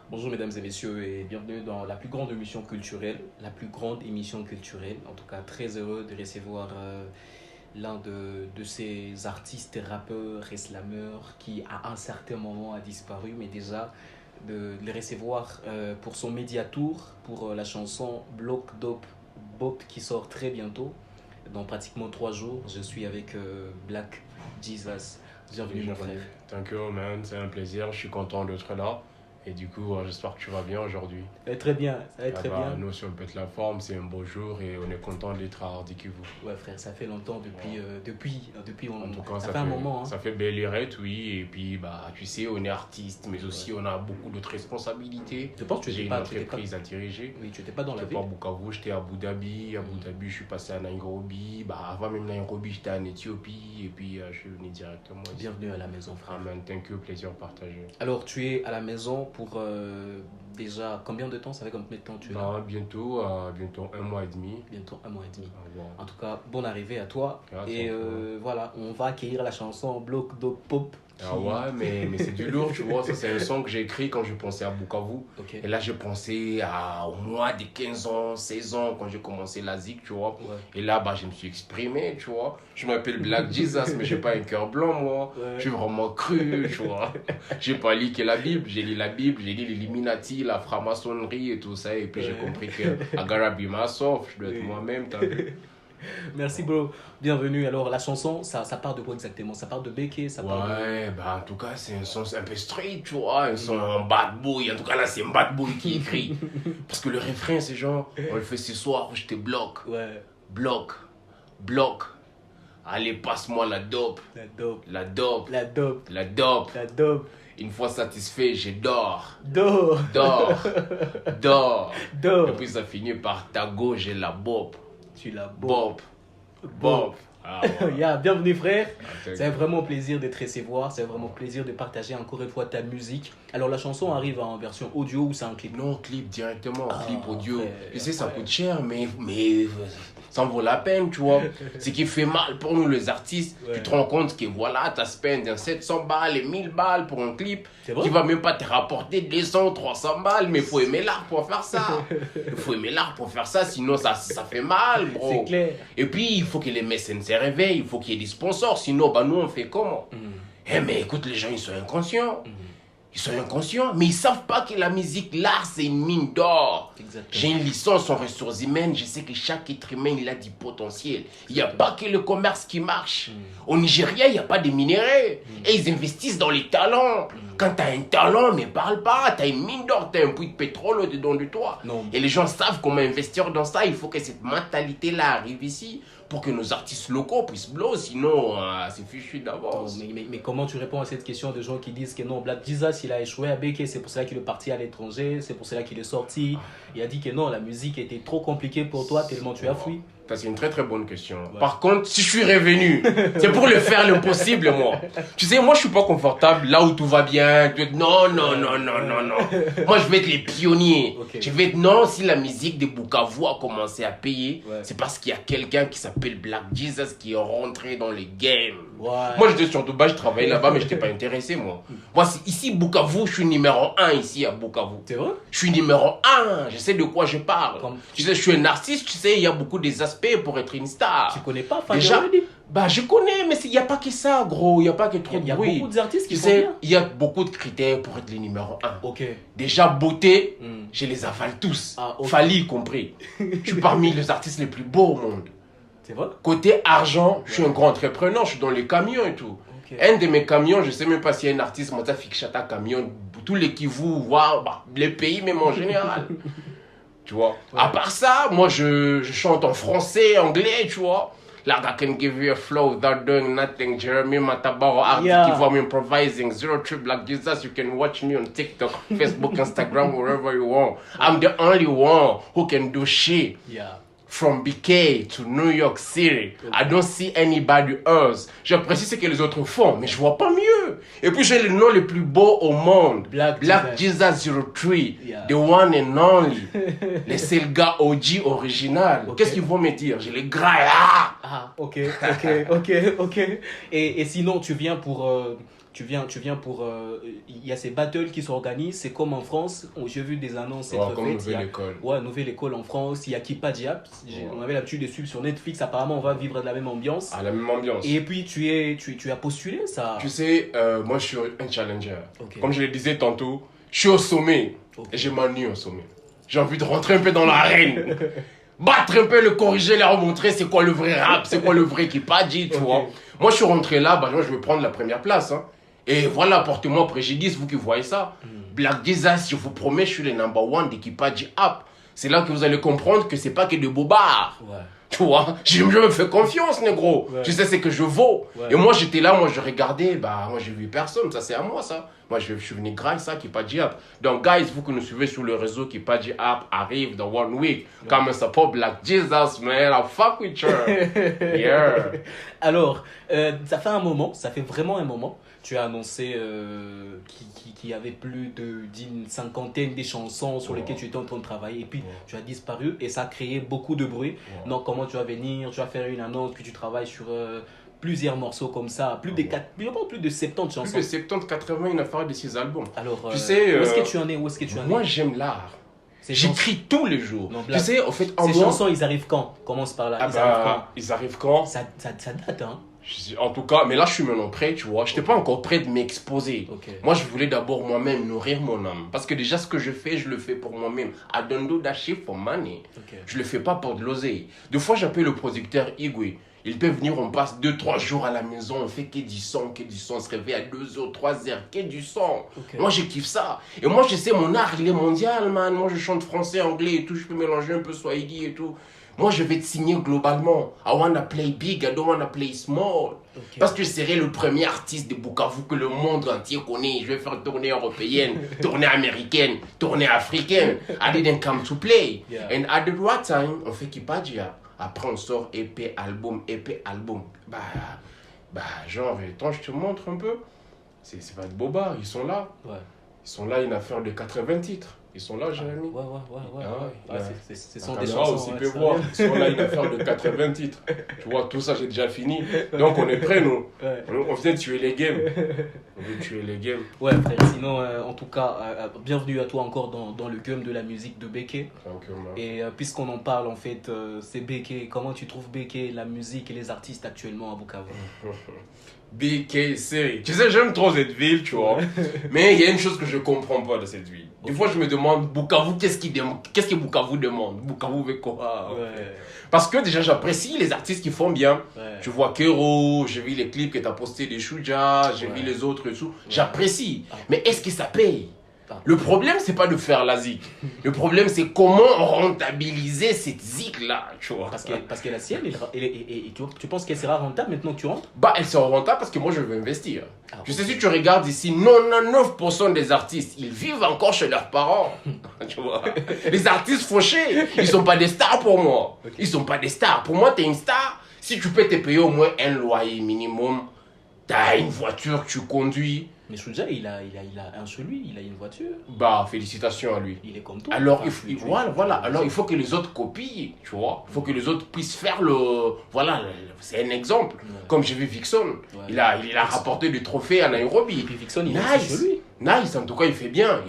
Bonjour mesdames et messieurs et bienvenue dans la plus grande émission culturelle, en tout cas très heureux de recevoir l'un de ces artistes, rappeurs et slameurs qui à un certain moment a disparu, mais déjà de le recevoir pour son médiatour, pour la chanson Block Dope Bop qui sort très bientôt, dans pratiquement 3 jours. Je suis avec Black Jesus. Bienvenue mon frère. Thank you, man. C'est un plaisir. Je suis content d'être là. Et du coup, j'espère que tu vas bien aujourd'hui. Ça va être très bien, ça va être très bien. Nous, sur le Pète la Forme, c'est un beau jour et on est content d'être à Hardy vous. Ouais frère, ça fait longtemps depuis En tout cas, ça fait un moment. Hein. Ça fait belle lurette, oui. Et puis, tu sais, on est artiste, mais aussi on a beaucoup d'autres responsabilités. Je pense que j'ai une entreprise à diriger. Oui, tu n'étais pas dans la ville. J'étais pas à Bukavu, j'étais à Abu Dhabi. À Abu Dhabi, je suis passé à Nairobi. Avant même Nairobi, j'étais en Éthiopie. Et puis, je suis venu directement ici. Bienvenue à la maison, frère. Amen, thank you, plaisir partagé. Alors, tu es à la maison pour déjà combien de temps? Ça fait combien de temps tu es là? Bientôt 1 mois et demi. Bientôt 1 mois et demi. Bon. En tout cas, bonne arrivée à toi. Merci et voilà, on va accueillir la chanson Block Dope Pop. Ouais, mais c'est du lourd, tu vois. Ça, c'est un son que j'ai écrit quand je pensais à Bukavu. Okay. Et là, je pensais au mois de 15 ans, 16 ans, quand j'ai commencé la zik, tu vois. Ouais. Et là, je me suis exprimé, tu vois. Je m'appelle Black Jesus, mais j'ai pas un cœur blanc, moi. Ouais. Je suis vraiment cru, tu vois. J'ai pas lu que la Bible. J'ai lu la Bible, j'ai lu l'Illuminati, la franc-maçonnerie et tout ça. Et puis, j'ai compris que I gotta be myself. Je dois être moi-même, t'as vu. Merci bro, bienvenue. Alors la chanson, ça part de quoi exactement? Ça part de Béké, ça part en tout cas c'est un son un peu street, tu vois, un son en bad boy. En tout cas là c'est un bad boy qui écrit. Parce que le refrain c'est genre, on le fait ce soir, je te bloque. Ouais. Bloque. Allez, passe-moi la dope. La dope. Une fois satisfait, je dors. Dors. Et puis ça finit par ta gauche, j'ai la bop. Tu la bop. Yeah, bienvenue frère. C'est vraiment un plaisir de te recevoir. C'est vraiment un plaisir de partager encore une fois ta musique. Alors la chanson arrive en version audio ou c'est un clip? Non, clip directement, clip audio. Frère, je sais, ça coûte cher, mais ça en vaut la peine, tu vois. Ce qui fait mal pour nous les artistes, tu te rends compte que voilà, tu as spend 700 balles et 1000 balles pour un clip qui va même pas te rapporter 200, 300 balles, mais il faut aimer l'art pour faire ça. Sinon ça fait mal, bro. C'est clair. Et puis, il faut que les mécènes se réveillent, il faut qu'il y ait des sponsors, sinon, nous, on fait comment? Mais écoute, les gens, ils sont inconscients. Ils sont inconscients, mais ils savent pas que la musique, l'art, c'est une mine d'or. J'ai une licence en ressources humaines, je sais que chaque être humain, il a du potentiel. Il n'y a pas que le commerce qui marche. Au Nigeria, il n'y a pas de minerais. Et ils investissent dans les talents. Quand tu as un talent, mais parle pas, tu as une mine d'or, tu as un puits de pétrole au-dedans de toi. Et les gens savent comment investir dans ça. Il faut que cette mentalité-là arrive ici pour que nos artistes locaux puissent blow, sinon c'est fichu d'avance. Mais comment tu réponds à cette question de gens qui disent que non, Black Jesus il a échoué à Béké, c'est pour cela qu'il est parti à l'étranger, c'est pour cela qu'il est sorti. Il a dit que non, la musique était trop compliquée pour toi tellement tu as fui. Ça, c'est une très très bonne question. Ouais. Par contre, si je suis revenu, c'est pour le faire l'impossible, moi. Tu sais, moi, je suis pas confortable là où tout va bien. Non. Moi, je vais être les pionniers. Okay. Je vais être, non, si la musique de Bukavu a commencé à payer, c'est parce qu'il y a quelqu'un qui s'appelle Black Jesus qui est rentré dans le game. Moi, j'étais sur Dubaï, je travaillais là-bas, mais je n'étais pas intéressé, moi. Moi, ici, Bukavu, je suis numéro 1 ici à Bukavu. C'est vrai? Je suis numéro 1. Je sais de quoi je parle. Tu sais, je suis un artiste, tu sais, il y a beaucoup des aspects pour être une star. Tu connais pas déjà? Je connais, mais il n'y a pas que ça, gros. Il n'y a pas que trop de bruit. Il y a beaucoup d'artistes qui font bien. Il y a beaucoup de critères pour être le numéro 1. Okay. Déjà, beauté, je les avale tous. Fali compris. Je suis parmi les artistes les plus beaux au monde. C'est vrai? Côté argent, je suis un grand entrepreneur. Je suis dans les camions et tout. Okay. Un de mes camions, je ne sais même pas s'il y a un artiste, moi, ça fait que chata camion, tous les Kivu, les pays même en général. Tu vois, à part ça, moi je chante en français, anglais, tu vois. Like I can give you a flow without doing nothing. Jeremy Matabaro, artist, I'm improvising. 03 Black Jesus, you can watch me on TikTok, Facebook, Instagram, wherever you want. I'm the only one who can do shit. From BK to New York City. I don't see anybody else. J'apprécie ce que les autres font, mais je vois pas mieux. Et puis j'ai le nom le plus beau au monde. Black Jesus 03. The one and only. Les seuls gars OG original. Qu'est-ce qu'ils vont me dire? J'ai les gras. Ok. Et sinon, tu viens pour tu viens pour... Il y a ces battles qui s'organisent, c'est comme en France, j'ai vu des annonces être comme faites. Nouvelle École. Ouais, Nouvelle École en France, il y a Kipa Diap, on avait l'habitude de suivre sur Netflix, apparemment on va vivre de la même ambiance. Ah, la même ambiance. Et puis tu as postulé ça. Tu sais, moi je suis un challenger. Ok. Comme je le disais tantôt, je suis au sommet. Ok. Et je m'ennuie au sommet. J'ai envie de rentrer un peu dans l'arène. Battre un peu, le corriger, leur montrer c'est quoi le vrai rap, c'est quoi le vrai Kipadji, tu vois. Moi je suis rentré là, bah, je vais prendre la première place. Hein. Et voilà, portez-moi préjudice, vous qui voyez ça. Black Jesus, je vous promets, je suis le number one des Kipadji App. C'est là que vous allez comprendre que c'est pas que de bobards. Ouais. Tu vois, je me fais confiance, négro. Ouais. Tu sais, c'est que je vaux. Ouais. Et moi, j'étais là, moi, je regardais, bah, moi, j'ai vu personne. Ça, c'est à moi, ça. Moi, je suis venu grâce à ça, Kipadji App. Donc, guys, vous qui nous suivez sur le réseau, Kipadji App arrive dans 1 week. Ouais. Comme un support Black Jesus, man. I fuck with you. Yeah. Alors, ça fait un moment, ça fait vraiment un moment. Tu as annoncé qu'il y avait plus d'une cinquantaine de chansons sur lesquelles tu étais en train de travailler. Et puis, tu as disparu et ça a créé beaucoup de bruit. Donc, comment tu vas venir, tu vas faire une annonce, puis tu travailles sur plusieurs morceaux comme ça. Plus de 70 chansons. Plus de 70, 80, une affaire de 6 albums. Alors, tu sais, où est-ce que tu en es? Moi, j'aime l'art. J'écris tous les jours. Non, tu sais, en fait, ces chansons, ils arrivent quand? Commence par là. Ils arrivent quand? Ça date, hein? En tout cas, mais là, je suis maintenant prêt, tu vois. Je n'étais pas encore prêt de m'exposer. Okay. Moi, je voulais d'abord moi-même nourrir mon âme. Parce que déjà, ce que je fais, je le fais pour moi-même. I don't do that shit for money. Okay. Je le fais pas pour de l'oseille. Des fois, j'appelle le producteur Igwe. Il peut venir, on passe 2-3 jours à la maison, on fait que du son, on se réveille à 2h, 3h, que du son. Okay. Moi, je kiffe ça. Et moi, je sais, mon art, il est mondial, man. Moi, je chante français, anglais et tout. Je peux mélanger un peu Swahili et tout. Moi, je vais te signer globalement. I wanna play big, I don't wanna play small. Okay. Parce que je serai le premier artiste de Bukavu que le monde entier connaît. Je vais faire tournée européenne, tournée américaine, tournée africaine. I didn't come to play. Yeah. And at the right time, on fait Kipadji App. Après, on sort EP, album. Genre, attends, je te montre un peu. C'est pas de boba, ils sont là. Ouais. Ils sont là, une affaire de 80 titres. Ils sont là, Jérémy. Ouais. Ce sont des chansons. Aussi peut voir. Ils sont là, une affaire de 80 titres. Tu vois, tout ça, j'ai déjà fini. Donc, on est prêts, nous. Ouais. On vient de tuer les games. Ouais, frère. Sinon, en tout cas, bienvenue à toi encore dans le game de la musique de Béké. Et puisqu'on en parle, en fait, c'est Béké. Comment tu trouves Béké, la musique et les artistes actuellement à Bukavu? BK, série. Tu sais, j'aime trop cette ville, tu vois. Mais il y a une chose que je comprends pas de cette ville. Des fois, je me demande, Bukavu, qu'est-ce que Bukavu demande? Bukavu veut quoi? Parce que déjà, j'apprécie les artistes qui font bien. Ouais. Tu vois Kero, j'ai vu les clips que tu as postés des Shuja, j'ai vu les autres et tout. J'apprécie. Mais est-ce que ça paye? Le problème, c'est pas de faire la zik. Le problème, c'est comment rentabiliser cette zik-là, tu vois. Parce que la sienne, tu penses qu'elle sera rentable maintenant que tu rentres? Bah, elle sera rentable parce que moi, je veux investir. Tu sais, si tu regardes ici, 99% des artistes, ils vivent encore chez leurs parents. Tu vois. Les artistes fauchés, ils sont pas des stars pour moi. Okay. Ils sont pas des stars. Pour moi, t'es une star. Si tu peux te payer au moins un loyer minimum, t'as une voiture que tu conduis. Mais Shuja, il a un chez lui, il a une voiture. Bah, félicitations à lui. Il est comme toi. Alors, voilà. Alors, il faut que les autres copient, tu vois. Il faut que les autres puissent faire le... Voilà, c'est un exemple. Ouais. Comme j'ai vu Vixon. Ouais. Il a rapporté des trophées à Nairobi. Et puis Vixon, il est chez lui. Nice, en tout cas, il fait bien.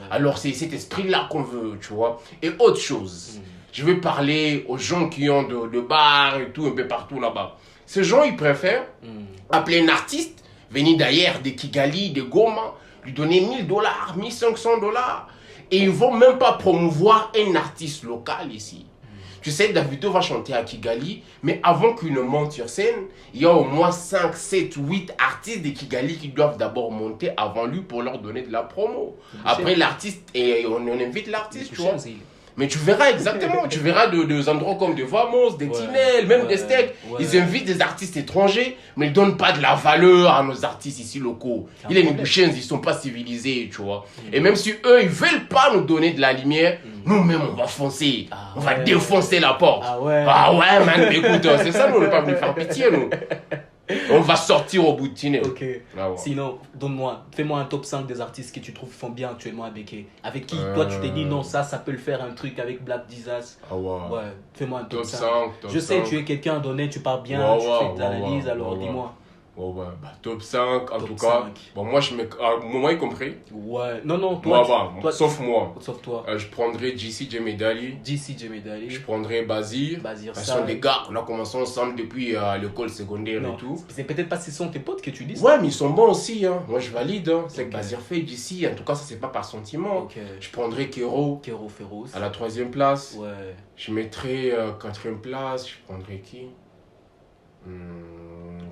Alors, c'est cet esprit-là qu'on veut, tu vois. Et autre chose, je vais parler aux gens qui ont de bars et tout, un peu partout là-bas. Ces gens, ils préfèrent appeler un artiste, venir d'ailleurs, de Kigali, de Goma, lui donner $1000, $1500. Et ils ne vont même pas promouvoir un artiste local ici. Tu sais, Davido va chanter à Kigali, mais avant qu'il ne monte sur scène, il y a au moins 5, 7, 8 artistes de Kigali qui doivent d'abord monter avant lui pour leur donner de la promo. Après, l'artiste, et on invite l'artiste, tu vois. Mais tu verras exactement, tu verras des endroits comme des Vamos, des Tinel, même des Steaks. Ils invitent des artistes étrangers, mais ils ne donnent pas de la valeur à nos artistes ici locaux. Ils ne sont pas civilisés, tu vois. Et même si eux, ils ne veulent pas nous donner de la lumière, nous-mêmes, on va foncer. On va défoncer la porte. Ah ouais, man, écoute, c'est ça, nous, on n'est pas venu faire pitié, nous. On va sortir au bout de Tinel. Ok. Sinon, fais-moi un top 5 des artistes que tu trouves font bien actuellement à Béké. Avec qui, toi, tu t'es dit, non, ça peut le faire un truc avec Black Jesus. Ouais, fais-moi un top 5. Je sais, tu es quelqu'un d'honnête, tu parles bien, tu fais de l'analyse, alors dis-moi. Oh, ouais, bah, top 5, en Top tout cas. 5. Bon, moi, je mets. Moi y compris. Ouais. Non, Moi, toi. bah, Toi, sauf moi. Sauf toi. Je prendrais JC Jemedali. JC Jemedali. Je prendrais Bazir. Bazir Ce sont Sall. des gars qu'on a commencé ensemble depuis l'école secondaire Non, et tout. c'est peut-être pas ce sont tes potes que tu dis ça. Ouais, mais ils sont bons aussi. Hein. Moi, je valide. Hein. C'est Ok. que Bazir fait JC. En tout cas, ça, c'est pas par sentiment. Ok. Je prendrais Kero Kero Féroce. à la 3e place. Ouais. Je mettrais 4e place. Je prendrais qui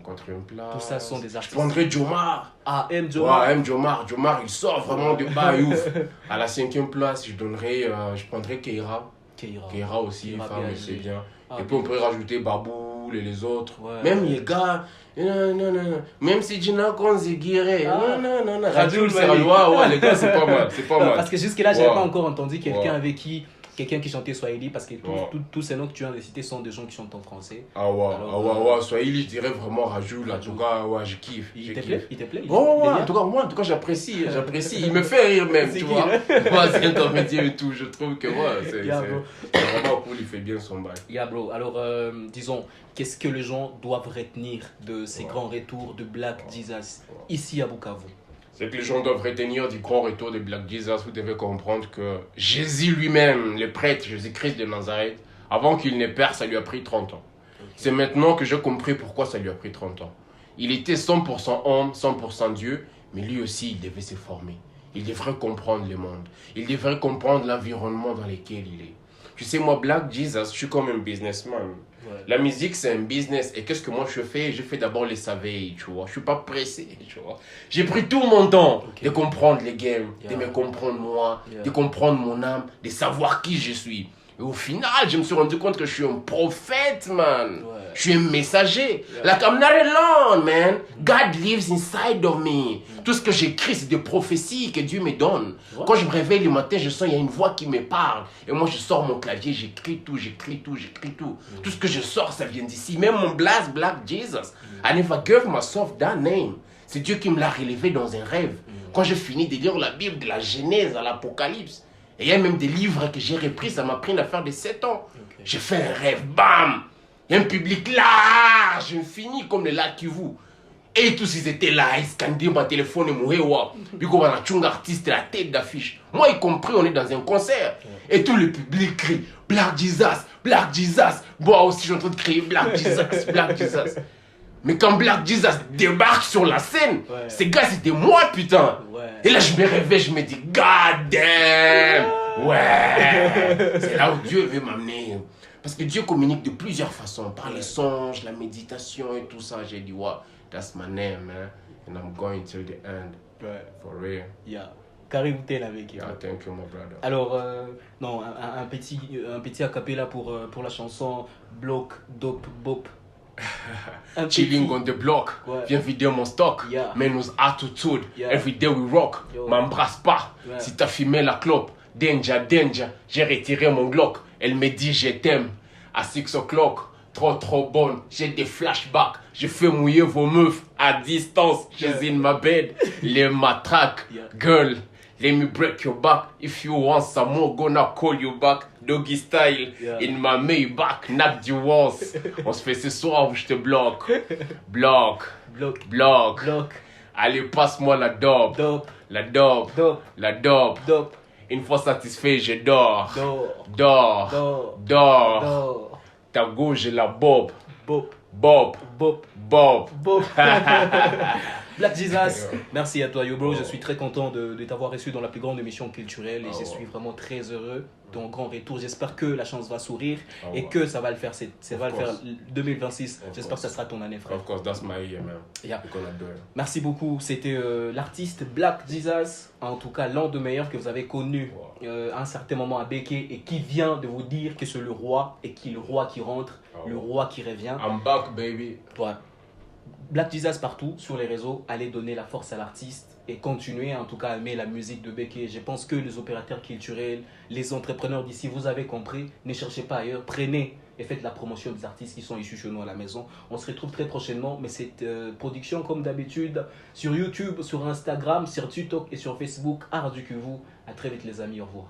4e place. Tout ça sont des Je artistes. prendrais Jomar. Ah, M. Jomar. Ouais, M. Jomar. Jomar, il sort vraiment de bas et ouf. À la 5e place, je prendrais Keira. Keira aussi, Keira femme, BHG. c'est bien. Ah, et puis on pourrait rajouter Baboul et les autres. Ouais. Même les gars, non. Même si tu n'as qu'on ziguiré. Ah. Non. Rajoul, Rajoul, c'est ouais, les gars, c'est pas mal. C'est pas Non, mal. parce que jusque-là, j'avais Ouais. pas encore entendu quelqu'un Ouais. avec qui. Quelqu'un qui chantait Swahili, parce que Ouais. tous ces noms que tu viens de citer sont des gens qui chantent en français. Ah ouais, Alors, ouais. Swahili, je dirais vraiment Rajoul. En tout cas, ouais, je kiffe. Il je te kiffe. plaît? Il te plaît? Bon, Il est ouais, bien? en tout cas, j'apprécie. Il me fait rire même, C'est tu qui, vois. hein? Ouais, c'est un comédien et tout. Je trouve que ouais, Yeah, bro. c'est vraiment cool. Il fait bien son bail. Yeah, bro. Alors, disons, qu'est-ce que les gens doivent retenir de ces Ouais. grands retours de Black Jesus ici à Bukavu? C'est que les gens doivent retenir du grand retour de Black Jesus. Vous devez comprendre que Jésus lui-même, le prêtre Jésus-Christ de Nazareth, avant qu'il ne perde, ça lui a pris 30 ans. Okay. C'est maintenant que j'ai compris pourquoi ça lui a pris 30 ans. Il était 100% homme, 100% Dieu, mais lui aussi, il devait se former. Il devrait comprendre le monde. Il devrait comprendre l'environnement dans lequel il est. Tu sais, moi, Black Jesus, je suis comme un businessman. Ouais. La musique, c'est un business. Et qu'est-ce que moi, je fais? Je fais d'abord les surveilles, tu vois. Je suis pas pressé, tu vois. J'ai pris tout mon temps de comprendre les games, Yeah. de me comprendre moi, Yeah. de comprendre mon âme, de savoir qui je suis. Et au final, je me suis rendu compte que je suis un prophète, man. Ouais. Je suis un messager. Yeah. Like, I'm not alone, man. God lives inside of me. Tout ce que j'écris, c'est des prophéties que Dieu me donne. Ouais. Quand je me réveille le matin, je sens qu'il y a une voix qui me parle. Et moi, je sors mon clavier, j'écris tout. Tout ce que je sors, ça vient d'ici. Même mon blast, Black Jesus. I never gave myself that name. C'est Dieu qui me l'a relevé dans un rêve. Quand j'ai fini de lire la Bible, de la Genèse à l'Apocalypse, et il y a même des livres que j'ai repris, ça m'a pris une affaire de 7 ans. Okay. J'ai fait un rêve, bam! Il y a un public large, infini, comme le lac Kivu. Et tous ils étaient là, ils scandaient mon téléphone et mon héwa. Puis qu'on a un artiste, la tête d'affiche. Moi y compris, on est dans un concert. Et tout le public crie Black Jesus, Black Jesus. Moi aussi, je suis en train de crier Black Jesus, Black Jesus. Mais quand Black Jesus débarque sur la scène, Ouais. ces gars, c'était moi, putain. Ouais. Et là, je me réveille, je me dis, God damn! Ouais! C'est là où Dieu veut m'amener. Parce que Dieu communique de plusieurs façons, par les songes, la méditation et tout ça. J'ai dit, wow, that's my name, man. And I'm going till the end. Ouais. For real. Yeah. Carré Boutel avec. Yeah, thank you, my brother. Alors, non, un petit acapella pour la chanson Block, Dope, Bop. Un Chilling petit- on the block, Ouais. viens vider mon stock. Yeah. Man with attitude, Yeah. every day we rock. Yo. M'embrasse pas, Ouais. si t'as fumé la clope. Danger, danger, j'ai retiré mon Glock. Elle me dit je t'aime. À 6 o'clock, trop bonne. J'ai des flashbacks, je fais mouiller vos meufs à distance. Yeah. She's in my bed, les matraques. Yeah. Girl, let me break your back. If you want some more, gonna call you back. Doggy style, Yeah. in my Maybach, knock the walls. On se fait ce soir où je te bloque. Bloque, Block, bloque. Block, Allez, passe-moi la dope. Dope, La dope, Dope, la dope. Dope, Une fois satisfait, je dors. Dor, Dors, Dor, dors. Dor, Ta gauche, j'ai la bob. Bop, Bob, Bop, bob. Bop. Black Jesus, merci à toi, yo bro. Je suis très content de t'avoir reçu dans la plus grande émission culturelle et je suis vraiment très heureux de ton grand retour. J'espère que la chance va sourire et que ça va le faire. Ça va le faire 2026. J'espère que ça sera ton année, frère. Of course, that's my year, man. Yeah. We're gonna do it. Merci beaucoup. C'était l'artiste Black Jesus, en tout cas l'un des meilleurs que vous avez connu à un certain moment à Béké et qui vient de vous dire que c'est le roi et qui est le roi qui rentre, le roi qui revient. I'm back, baby. Ouais. Black Jesus partout sur les réseaux, allez donner la force à l'artiste et continuer en tout cas à aimer la musique de Béké. Je pense que les opérateurs culturels, les entrepreneurs d'ici, vous avez compris, ne cherchez pas ailleurs, prenez et faites la promotion des artistes qui sont issus chez nous à la maison. On se retrouve très prochainement, mais cette production comme d'habitude sur YouTube, sur Instagram, sur TikTok et sur Facebook, Art du Kivu. À très vite les amis, au revoir.